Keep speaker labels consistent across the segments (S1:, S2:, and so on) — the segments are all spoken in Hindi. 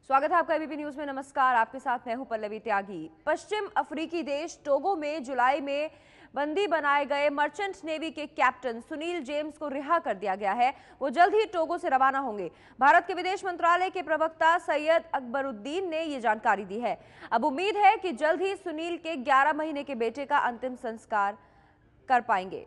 S1: स्वागत है आपका एबीपी न्यूज में। नमस्कार, आपके साथ मैं हूं पल्लवी त्यागी। पश्चिम अफ्रीकी देश टोगो में जुलाई में बंदी बनाए गए मर्चेंट नेवी के कैप्टन सुनील जेम्स को रिहा कर दिया गया है। वो जल्द ही टोगो से रवाना होंगे। भारत के विदेश मंत्रालय के प्रवक्ता सैयद अकबरुद्दीन ने ये जानकारी दी है। अब उम्मीद है कि जल्द ही सुनील के 11 महीने के बेटे का अंतिम संस्कार कर पाएंगे।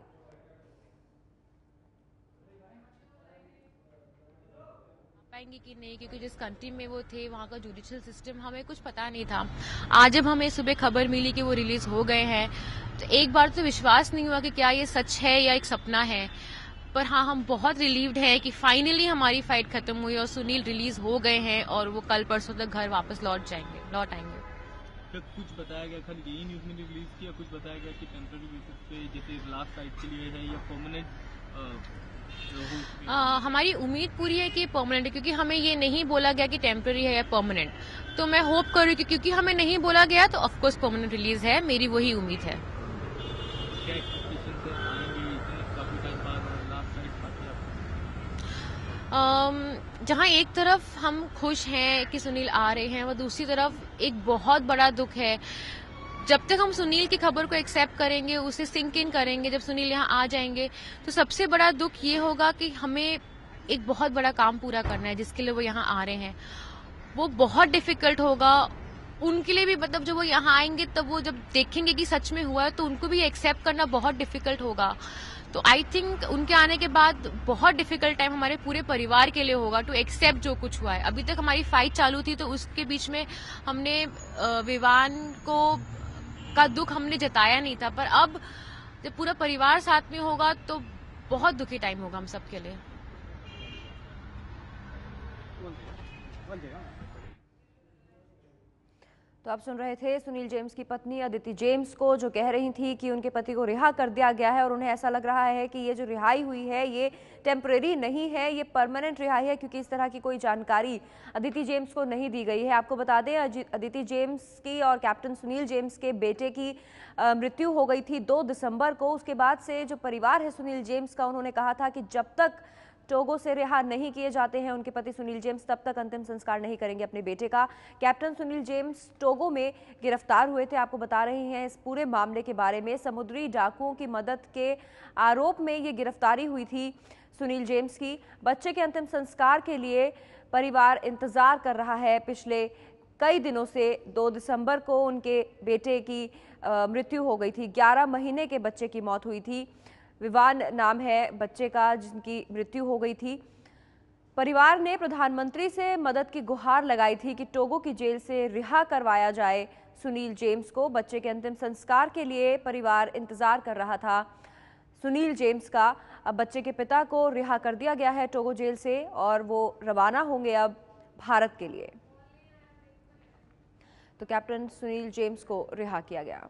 S2: पाएंगे कि नहीं, क्योंकि जिस कंट्री में वो थे वहाँ का जुडिशियल सिस्टम हमें कुछ पता नहीं था। आज जब हमें सुबह खबर मिली कि वो रिलीज हो गए हैं तो एक बार तो विश्वास नहीं हुआ कि क्या ये सच है या एक सपना है। पर हाँ, हम बहुत रिलीव्ड हैं कि फाइनली हमारी फाइट खत्म हुई और सुनील रिलीज हो गए हैं और वो कल परसों तक घर वापस लौट आएंगे।
S3: कुछ बताया गया, खाली यही न्यूज में रिलीज किया, कुछ बताया गया कि टेम्पररी बेसिस पे जैसे लास्ट फाइट के लिए है या परमानेंट?
S2: हमारी उम्मीद पूरी है कि परमानेंट है, क्योंकि हमें ये नहीं बोला गया कि टेम्पररी है या परमानेंट। तो मैं होप कर रही हूँ क्योंकि हमें नहीं बोला गया तो ऑफ कोर्स परमानेंट रिलीज है, मेरी वही उम्मीद है। जहाँ एक तरफ हम खुश हैं कि सुनील आ रहे हैं, वह दूसरी तरफ एक बहुत बड़ा दुख है। जब तक हम सुनील की खबर को एक्सेप्ट करेंगे, उसे सिंक इन करेंगे, जब सुनील यहाँ आ जाएंगे तो सबसे बड़ा दुख ये होगा कि हमें एक बहुत बड़ा काम पूरा करना है जिसके लिए वो यहाँ आ रहे हैं। वो बहुत डिफिकल्ट होगा उनके लिए भी, मतलब जब वो यहाँ आएंगे तब वो जब देखेंगे कि सच में हुआ है तो उनको भी एक्सेप्ट करना बहुत डिफिकल्ट होगा। तो आई थिंक उनके आने के बाद बहुत डिफिकल्ट टाइम हमारे पूरे परिवार के लिए होगा टू एक्सेप्ट जो कुछ हुआ है। अभी तक हमारी फाइट चालू थी तो उसके बीच में हमने विवान का दुख हमने जताया नहीं था, पर अब जब पूरा परिवार साथ में होगा तो बहुत दुखी टाइम होगा हम सबके लिए।
S1: तो आप सुन रहे थे सुनील जेम्स की पत्नी अदिति जेम्स को, जो कह रही थी कि उनके पति को रिहा कर दिया गया है और उन्हें ऐसा लग रहा है कि ये जो रिहाई हुई है ये टेम्परेरी नहीं है, ये परमानेंट रिहाई है, क्योंकि इस तरह की कोई जानकारी अदिति जेम्स को नहीं दी गई है। आपको बता दें, अदिति जेम्स की और कैप्टन सुनील जेम्स के बेटे की मृत्यु हो गई थी 2 दिसंबर को। उसके बाद से जो परिवार है सुनील जेम्स का, उन्होंने कहा था कि जब तक टोगो से रिहा नहीं किए जाते हैं उनके पति सुनील जेम्स, तब तक अंतिम संस्कार नहीं करेंगे अपने बेटे का। कैप्टन सुनील जेम्स टोगो में गिरफ्तार हुए थे। आपको बता रहे हैं इस पूरे मामले के बारे में। समुद्री डाकुओं की मदद के आरोप में ये गिरफ्तारी हुई थी सुनील जेम्स की। बच्चे के अंतिम संस्कार के लिए परिवार इंतजार कर रहा है पिछले कई दिनों से। 2 दिसंबर को उनके बेटे की मृत्यु हो गई थी। 11 महीने के बच्चे की मौत हुई थी। विवान नाम है बच्चे का जिनकी मृत्यु हो गई थी। परिवार ने प्रधानमंत्री से मदद की गुहार लगाई थी कि टोगो की जेल से रिहा करवाया जाए सुनील जेम्स को। बच्चे के अंतिम संस्कार के लिए परिवार इंतजार कर रहा था सुनील जेम्स का। अब बच्चे के पिता को रिहा कर दिया गया है टोगो जेल से और वो रवाना होंगे अब भारत के लिए। तो कैप्टन सुनील जेम्स को रिहा किया गया।